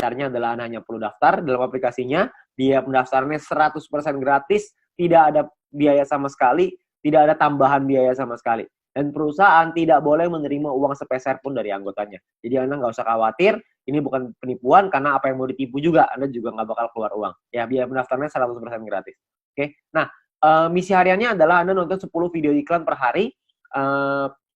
dasarnya adalah Anda hanya perlu daftar dalam aplikasinya, biaya pendaftarannya 100% gratis, tidak ada biaya sama sekali, tidak ada tambahan biaya sama sekali. Dan perusahaan tidak boleh menerima uang sepeser pun dari anggotanya. Jadi Anda nggak usah khawatir, ini bukan penipuan, karena apa yang mau ditipu juga, Anda juga nggak bakal keluar uang. Ya, biaya pendaftarannya 100% gratis. Oke, nah, misi hariannya adalah Anda nonton 10 video iklan per hari,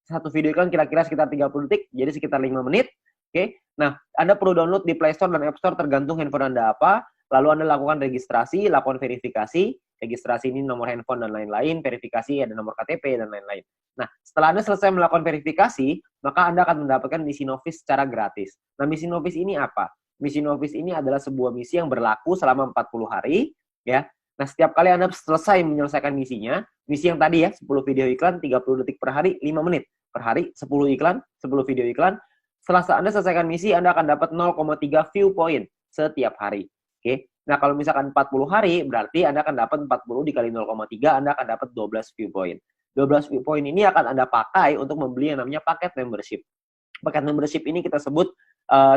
satu video iklan kira-kira sekitar 30 detik, jadi sekitar 5 menit. Oke, nah Anda perlu download di Play Store dan App Store tergantung handphone Anda apa, lalu Anda lakukan registrasi, lakukan verifikasi, registrasi ini nomor handphone dan lain-lain, verifikasi ada nomor KTP dan lain-lain. Nah, setelah Anda selesai melakukan verifikasi, maka Anda akan mendapatkan misi novis secara gratis. Nah, misi novis ini apa? Misi novis ini adalah sebuah misi yang berlaku selama 40 hari, ya. Nah, setiap kali Anda selesai menyelesaikan misinya, misi yang tadi ya, 10 video iklan, 30 detik per hari, 5 menit per hari, 10 iklan, 10 video iklan. Setelah Anda selesaikan misi, Anda akan dapat 0,3 view point setiap hari. Oke. Nah, kalau misalkan 40 hari, berarti Anda akan dapat 40 dikali 0,3, Anda akan dapat 12 view point. 12 view point ini akan Anda pakai untuk membeli yang namanya paket membership. Paket membership ini kita sebut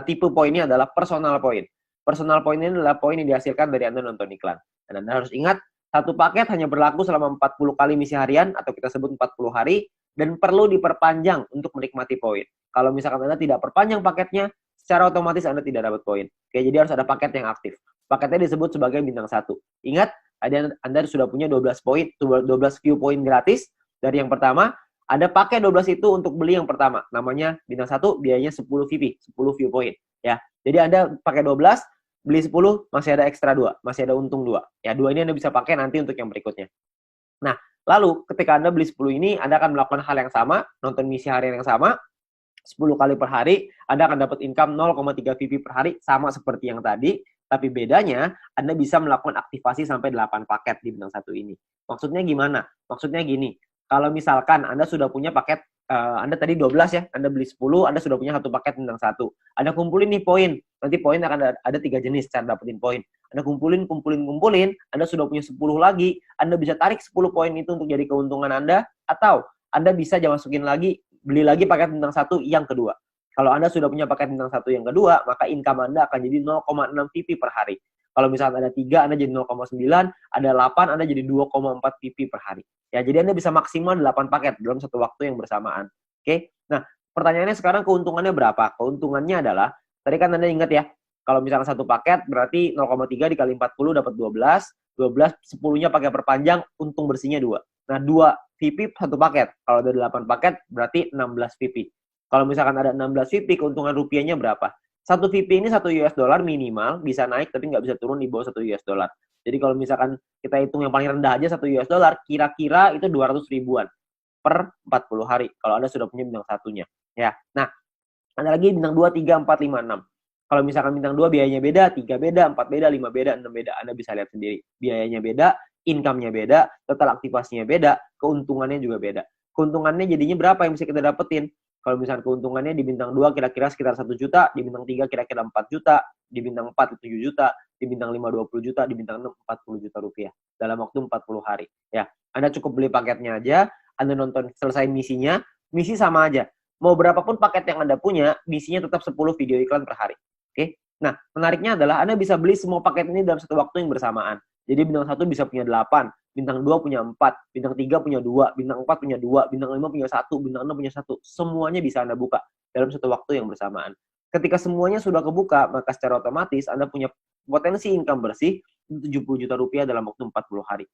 tipe poinnya adalah personal point. Personal point ini adalah poin yang dihasilkan dari Anda nonton iklan. Dan Anda harus ingat, satu paket hanya berlaku selama 40 kali misi harian, atau kita sebut 40 hari, dan perlu diperpanjang untuk menikmati poin. Kalau misalkan Anda tidak perpanjang paketnya, secara otomatis Anda tidak dapat poin. Oke, jadi harus ada paket yang aktif. Paketnya disebut sebagai bintang 1. Ingat, Anda sudah punya 12 poin, 12 view point gratis. Dari yang pertama, Anda pakai 12 itu untuk beli yang pertama. Namanya bintang 1, biayanya 10 VP, 10 view point. Ya. Jadi Anda pakai 12, beli 10, masih ada ekstra 2, masih ada untung 2. Ya, 2 ini Anda bisa pakai nanti untuk yang berikutnya. Nah, lalu ketika Anda beli 10 ini, Anda akan melakukan hal yang sama, nonton misi harian yang sama, 10 kali per hari, Anda akan dapat income 0,3 VP per hari, sama seperti yang tadi, tapi bedanya, Anda bisa melakukan aktivasi sampai 8 paket di bintang 1 ini. Maksudnya gimana? Maksudnya gini, kalau misalkan Anda sudah punya paket, Anda tadi 12 ya, Anda beli 10, Anda sudah punya satu paket bintang 1. Anda kumpulin nih poin, nanti poin akan ada 3 jenis cara dapetin poin. Anda kumpulin, Anda sudah punya 10 lagi, Anda bisa tarik 10 poin itu untuk jadi keuntungan Anda, atau Anda bisa masukin lagi, beli lagi paket bintang 1 yang kedua. Kalau Anda sudah punya paket bintang 1 yang kedua, maka income Anda akan jadi 0,6 VP per hari. Kalau misalnya ada 3, Anda jadi 0,9, ada 8, Anda jadi 2,4 VP per hari. Ya, jadi Anda bisa maksimal 8 paket dalam satu waktu yang bersamaan. Oke? Nah, pertanyaannya sekarang keuntungannya berapa? Keuntungannya adalah, tadi kan Anda ingat ya, kalau misalnya satu paket berarti 0,3 dikali 40 dapat 12, 10-nya pakai perpanjang, untung bersihnya 2. Nah, 2 VP satu paket. Kalau ada 8 paket berarti 16 VP. Kalau misalkan ada 16 VP, keuntungan rupiahnya berapa? Satu VP ini 1 US dollar minimal, bisa naik tapi nggak bisa turun di bawah 1 US dollar. Jadi kalau misalkan kita hitung yang paling rendah aja 1 US dollar, kira-kira itu 200 ribuan per 40 hari. Kalau Anda sudah punya bintang satunya. Ya. Nah, ada lagi bintang 2, 3, 4, 5, 6. Kalau misalkan bintang 2 biayanya beda, 3 beda, 4 beda, 5 beda, 6 beda. Anda bisa lihat sendiri. Biayanya beda, income-nya beda, total aktivasinya beda, keuntungannya juga beda. Keuntungannya jadinya berapa yang bisa kita dapetin? Kalau misalnya keuntungannya di bintang 2 kira-kira sekitar 1 juta, di bintang 3 kira-kira 4 juta, di bintang 4 7 juta, di bintang 5 20 juta, di bintang 6 40 juta rupiah dalam waktu 40 hari. Ya, Anda cukup beli paketnya aja, Anda nonton selesai misinya, misi sama aja. Mau berapapun paket yang Anda punya, misinya tetap 10 video iklan per hari. Oke? Nah, menariknya adalah Anda bisa beli semua paket ini dalam satu waktu yang bersamaan. Jadi bintang 1 bisa punya 8, bintang 2 punya 4, bintang 3 punya 2, bintang 4 punya 2, bintang 5 punya 1, bintang 6 punya 1. Semuanya bisa Anda buka dalam satu waktu yang bersamaan. Ketika semuanya sudah kebuka, maka secara otomatis Anda punya potensi income bersih 70 juta rupiah dalam waktu 40 hari.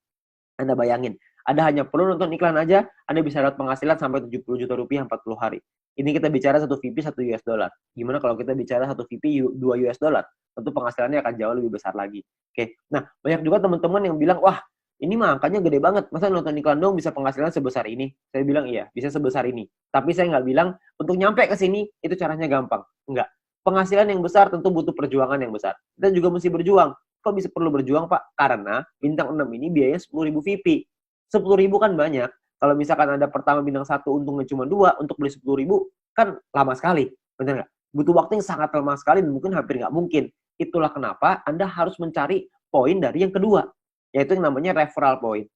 Anda bayangin, Anda hanya perlu nonton iklan aja, Anda bisa dapat penghasilan sampai 70 juta rupiah 40 hari. Ini kita bicara 1 VP 1 US dollar. Gimana kalau kita bicara 1 VP 2 US dollar? Tentu penghasilannya akan jauh lebih besar lagi. Oke. Nah, banyak juga teman-teman yang bilang, wah, ini mah angkanya gede banget. Masa nonton iklan dong bisa penghasilan sebesar ini? Saya bilang iya, bisa sebesar ini. Tapi saya nggak bilang untuk nyampe ke sini itu caranya gampang. Enggak. Penghasilan yang besar tentu butuh perjuangan yang besar. Kita juga mesti berjuang. Kok bisa perlu berjuang, Pak? Karena bintang 6 ini biayanya 10.000 VP. 10.000 kan banyak. Kalau misalkan Anda pertama bintang 1 untungnya cuma 2, untuk beli 10.000 kan lama sekali. Benar nggak? Butuh waktu yang sangat lama sekali dan mungkin hampir nggak mungkin. Itulah kenapa Anda harus mencari poin dari yang kedua, yaitu yang namanya referral point.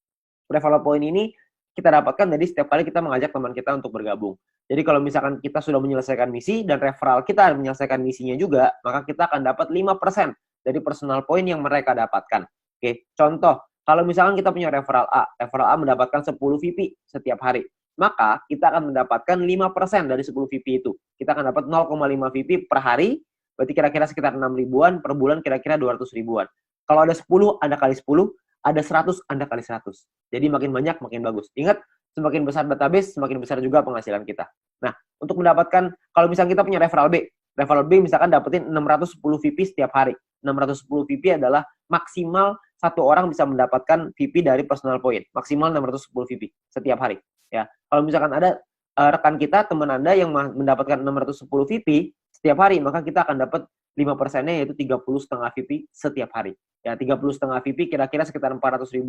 Referral point ini kita dapatkan dari setiap kali kita mengajak teman kita untuk bergabung. Jadi kalau misalkan kita sudah menyelesaikan misi dan referral kita menyelesaikan misinya juga, maka kita akan dapat 5% dari personal point yang mereka dapatkan. Oke, contoh, kalau misalkan kita punya referral A mendapatkan 10 VP setiap hari, maka kita akan mendapatkan 5% dari 10 VP itu. Kita akan dapat 0,5 VP per hari, berarti kira-kira sekitar 6 ribuan, per bulan kira-kira 200 ribuan. Kalau ada 10, Anda kali 10, ada 100, Anda kali 100. Jadi makin banyak, makin bagus. Ingat, semakin besar database, semakin besar juga penghasilan kita. Nah, untuk mendapatkan, kalau misalnya kita punya referral B misalkan dapetin 610 VP setiap hari. 610 VP adalah maksimal satu orang bisa mendapatkan VP dari personal point. Maksimal 610 VP setiap hari. Ya, kalau misalkan ada rekan kita, teman Anda yang mendapatkan 610 VP setiap hari, maka kita akan dapat 5%-nya yaitu 30,5 VP setiap hari. Ya, 30,5 VP kira-kira sekitar Rp400.000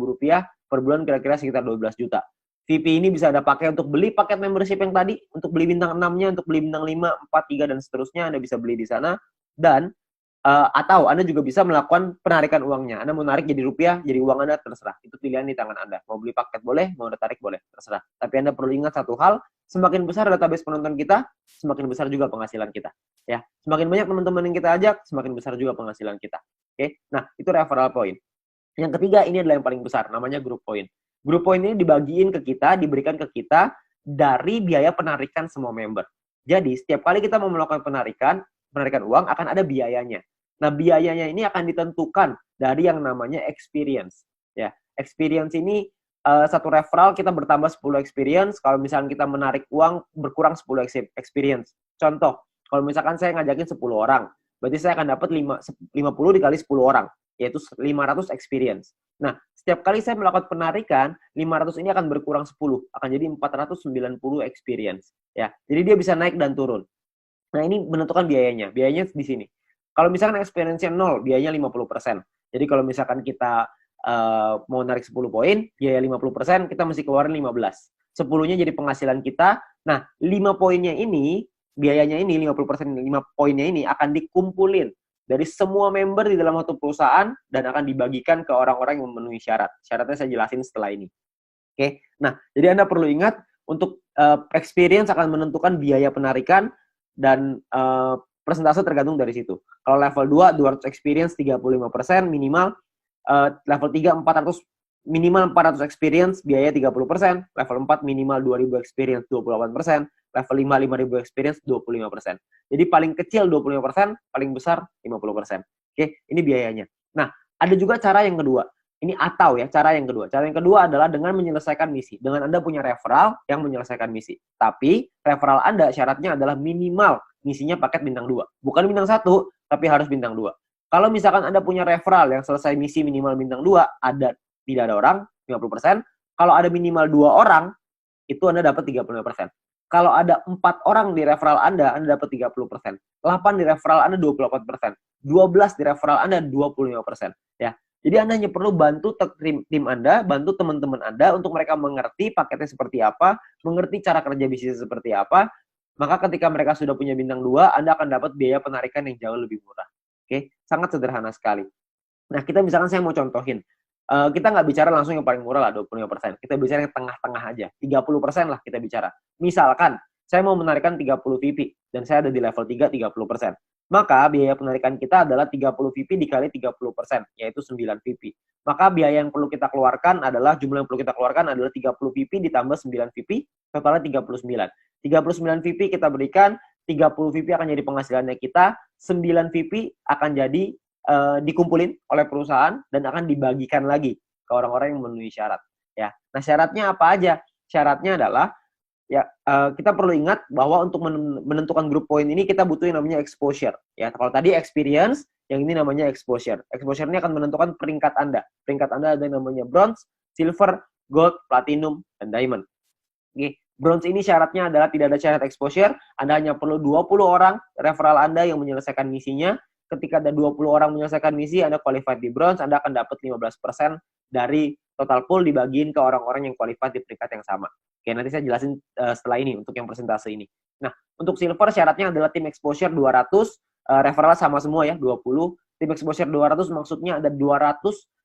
per bulan, kira-kira sekitar 12 juta. VP ini bisa Anda pakai untuk beli paket membership yang tadi, untuk beli bintang 6-nya, untuk beli bintang 5, 4, 3, dan seterusnya, Anda bisa beli di sana. Dan atau Anda juga bisa melakukan penarikan uangnya. Anda mau narik jadi rupiah, jadi uang Anda, terserah. Itu pilihan di tangan Anda. Mau beli paket boleh, mau Anda tarik boleh, terserah. Tapi Anda perlu ingat satu hal, semakin besar database penonton kita, semakin besar juga penghasilan kita. Ya, semakin banyak teman-teman yang kita ajak, semakin besar juga penghasilan kita. Oke, nah itu referral point. Yang ketiga, ini adalah yang paling besar, namanya group point. Group point ini dibagiin ke kita, diberikan ke kita dari biaya penarikan semua member. Jadi, setiap kali kita mau melakukan penarikan uang akan ada biayanya. Nah, biayanya ini akan ditentukan dari yang namanya experience. Ya, experience ini satu referral kita bertambah 10 experience. Kalau misalkan kita menarik uang berkurang 10 experience. Contoh, kalau misalkan saya ngajakin 10 orang, berarti saya akan dapat 50 dikali 10 orang, yaitu 500 experience. Nah, setiap kali saya melakukan penarikan, 500 ini akan berkurang 10, akan jadi 490 experience. Ya, jadi dia bisa naik dan turun. Nah, ini menentukan biayanya. Biayanya di sini. Kalau misalkan experience-nya 0, biayanya 50%. Jadi kalau misalkan kita mau narik 10 poin, biaya 50%, kita mesti keluarin 15. 10-nya jadi penghasilan kita. Nah, 5 poinnya ini, biayanya ini, 50%, 5 poinnya ini akan dikumpulin dari semua member di dalam satu perusahaan dan akan dibagikan ke orang-orang yang memenuhi syarat. Syaratnya saya jelasin setelah ini. Oke. Nah, jadi Anda perlu ingat, untuk experience akan menentukan biaya penarikan dan persentase tergantung dari situ. Kalau level 2, 200 experience 35% minimal. Level 3, 400 minimal 400 experience, biaya 30%. Level 4 minimal 2000 experience 28%. Level 5, 5000 experience 25%. Jadi paling kecil 25%, paling besar 50%. Oke, ini biayanya. Nah, ada juga cara yang kedua. Ini atau ya, cara yang kedua. Cara yang kedua adalah dengan menyelesaikan misi. Dengan Anda punya referral yang menyelesaikan misi. Tapi referral Anda syaratnya adalah minimal misinya paket bintang 2. Bukan bintang 1, tapi harus bintang 2. Kalau misalkan Anda punya referral yang selesai misi minimal bintang 2, tidak ada orang, 50%. Kalau ada minimal 2 orang, itu Anda dapat 35%. Kalau ada 4 orang di referral Anda dapat 30%. 8 di referral Anda 28%. 12 di referral Anda 25%. Ya. Jadi Anda hanya perlu bantu tim Anda, bantu teman-teman Anda untuk mereka mengerti paketnya seperti apa, mengerti cara kerja bisnis seperti apa. Maka ketika mereka sudah punya bintang 2, Anda akan dapat biaya penarikan yang jauh lebih murah. Oke, sangat sederhana sekali. Nah, kita misalkan saya mau contohin. Kita nggak bicara langsung yang paling murah lah, 25%. Kita bicara yang tengah-tengah aja. 30% lah kita bicara. Misalkan, saya mau menarikan 30 VP, dan saya ada di level 3, 30%. Maka biaya penarikan kita adalah 30 VP dikali 30%, yaitu 9 VP. Maka biaya yang perlu kita keluarkan adalah, jumlah yang perlu kita keluarkan adalah 30 VP ditambah 9 VP, totalnya 39. 39 VP kita berikan, 30 VP akan jadi penghasilannya kita, 9 VP akan jadi dikumpulin oleh perusahaan dan akan dibagikan lagi ke orang-orang yang memenuhi syarat. Ya, nah syaratnya apa aja? Syaratnya adalah ya kita perlu ingat bahwa untuk menentukan group point ini kita butuh yang namanya exposure. Ya, kalau tadi experience, yang ini namanya exposure. Exposure ini akan menentukan peringkat Anda. Peringkat Anda ada yang namanya bronze, silver, gold, platinum, dan diamond. Oke. Bronze ini syaratnya adalah tidak ada syarat exposure. Anda hanya perlu 20 orang referral Anda yang menyelesaikan misinya. Ketika ada 20 orang menyelesaikan misi, Anda qualified di bronze, Anda akan dapat 15% dari total pool dibagiin ke orang-orang yang qualified di peringkat yang sama. Oke, nanti saya jelasin setelah ini untuk yang persentase ini. Nah, untuk silver syaratnya adalah tim exposure 200, referral sama semua ya, 20. Tim exposure 200 maksudnya ada 200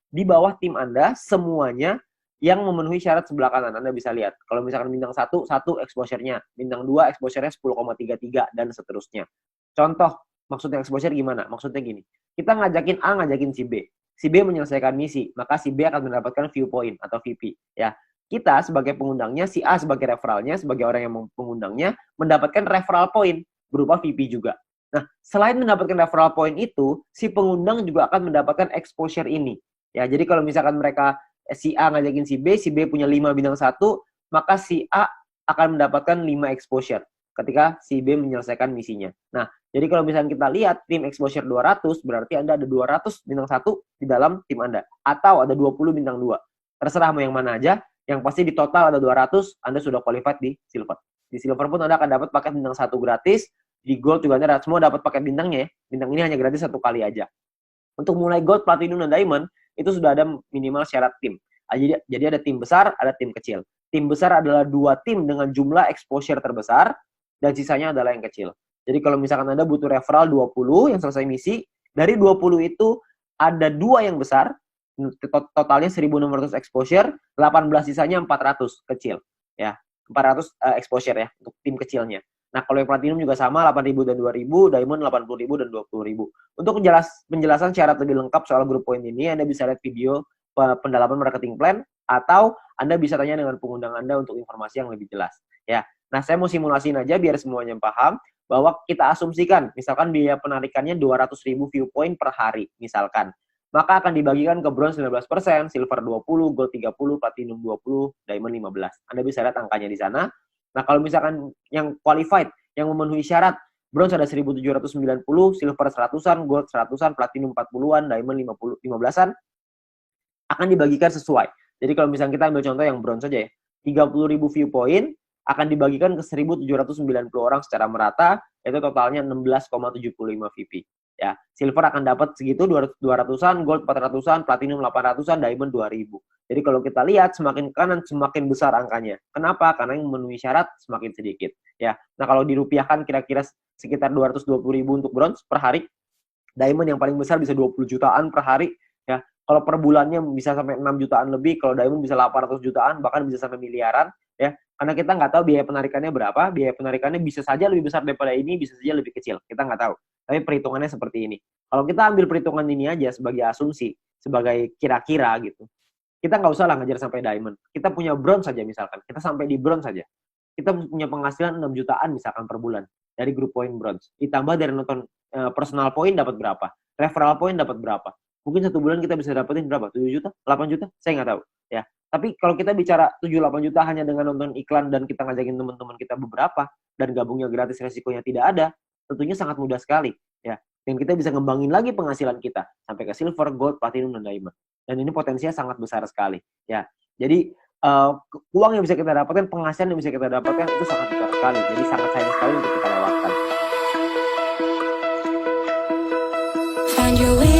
di bawah tim Anda semuanya yang memenuhi syarat sebelah kanan. Anda bisa lihat. Kalau misalkan bintang 1 exposure-nya, bintang 2 exposure-nya 10,33 dan seterusnya. Contoh, maksudnya exposure gimana? Maksudnya gini. Kita ngajakin A, ngajakin si B. Si B menyelesaikan misi, maka si B akan mendapatkan viewpoint atau VP, ya. Kita sebagai pengundangnya, si A sebagai referralnya, sebagai orang yang mengundangnya, mendapatkan referral point berupa VP juga. Nah, selain mendapatkan referral point itu, si pengundang juga akan mendapatkan exposure ini. Ya, jadi kalau misalkan mereka si A ngajakin si B punya 5 bintang 1, maka si A akan mendapatkan 5 exposure ketika si B menyelesaikan misinya. Nah, jadi kalau misalkan kita lihat tim exposure 200, berarti Anda ada 200 bintang 1 di dalam tim Anda. Atau ada 20 bintang 2. Terserah mau yang mana aja, yang pasti di total ada 200, Anda sudah qualified di silver. Di silver pun Anda akan dapat paket bintang 1 gratis, di gold juga Anda semua dapat paket bintangnya ya. Bintang ini hanya gratis 1 kali aja. Untuk mulai gold, platinum, dan diamond, itu sudah ada minimal syarat tim. Jadi ada tim besar, ada tim kecil. Tim besar adalah 2 tim dengan jumlah exposure terbesar, dan sisanya adalah yang kecil. Jadi kalau misalkan Anda butuh referral 20 yang selesai misi, dari 20 itu ada 2 yang besar, totalnya 1.600 exposure, 18 sisanya 400 kecil. Ya, 400 exposure ya, untuk tim kecilnya. Nah, kalau yang platinum juga sama, 8.000 dan 2.000, diamond 80.000 dan 20.000. Untuk penjelasan syarat lebih lengkap soal grup poin ini, Anda bisa lihat video pendalaman marketing plan, atau Anda bisa tanya dengan pengundang Anda untuk informasi yang lebih jelas. Ya, nah saya mau simulasiin aja biar semuanya paham, bahwa kita asumsikan, misalkan biaya penarikannya 200.000 viewpoint per hari, misalkan. Maka akan dibagikan ke bronze 19%, silver 20, gold 30, platinum 20, diamond 15. Anda bisa lihat angkanya di sana. Nah, kalau misalkan yang qualified, yang memenuhi syarat, bronze ada 1.790, silver 100-an, gold 100-an, platinum 40-an, diamond 15-an, akan dibagikan sesuai. Jadi kalau misalkan kita ambil contoh yang bronze saja ya, 30.000 viewpoint akan dibagikan ke 1.790 orang secara merata, yaitu totalnya 16,75 VP. Ya, silver akan dapat segitu 200-an, gold 400-an, platinum 800-an, diamond 2.000. Jadi kalau kita lihat semakin kanan semakin besar angkanya. Kenapa? Karena yang memenuhi syarat semakin sedikit. Ya, nah kalau dirupiahkan kira-kira sekitar 220.000 untuk bronze per hari. Diamond yang paling besar bisa 20 jutaan per hari. Ya, kalau per bulannya bisa sampai 6 jutaan lebih. Kalau diamond bisa 800 jutaan, bahkan bisa sampai miliaran. Ya, karena kita nggak tahu biaya penarikannya berapa. Biaya penarikannya bisa saja lebih besar daripada ini, bisa saja lebih kecil. Kita nggak tahu. Tapi perhitungannya seperti ini. Kalau kita ambil perhitungan ini aja sebagai asumsi, sebagai kira-kira gitu, kita nggak usah lah ngejar sampai diamond. Kita punya bronze saja misalkan. Kita sampai di bronze saja. Kita punya penghasilan 6 jutaan misalkan per bulan dari grup poin bronze. Ditambah dari nonton personal point dapat berapa? Referral point dapat berapa? Mungkin 1 bulan kita bisa dapetin berapa? 7 juta? 8 juta? Saya nggak tahu. Ya. Tapi kalau kita bicara 7-8 juta hanya dengan nonton iklan dan kita ngajakin teman-teman kita beberapa dan gabungnya gratis, resikonya tidak ada, tentunya sangat mudah sekali. Ya. Dan kita bisa ngembangin lagi penghasilan kita sampai ke silver, gold, platinum, dan diamond. Dan ini potensinya sangat besar sekali. Ya. Jadi uang yang bisa kita dapatkan, penghasilan yang bisa kita dapatkan itu sangat besar sekali. Jadi sangat sayang sekali untuk kita lewatkan. Find your way.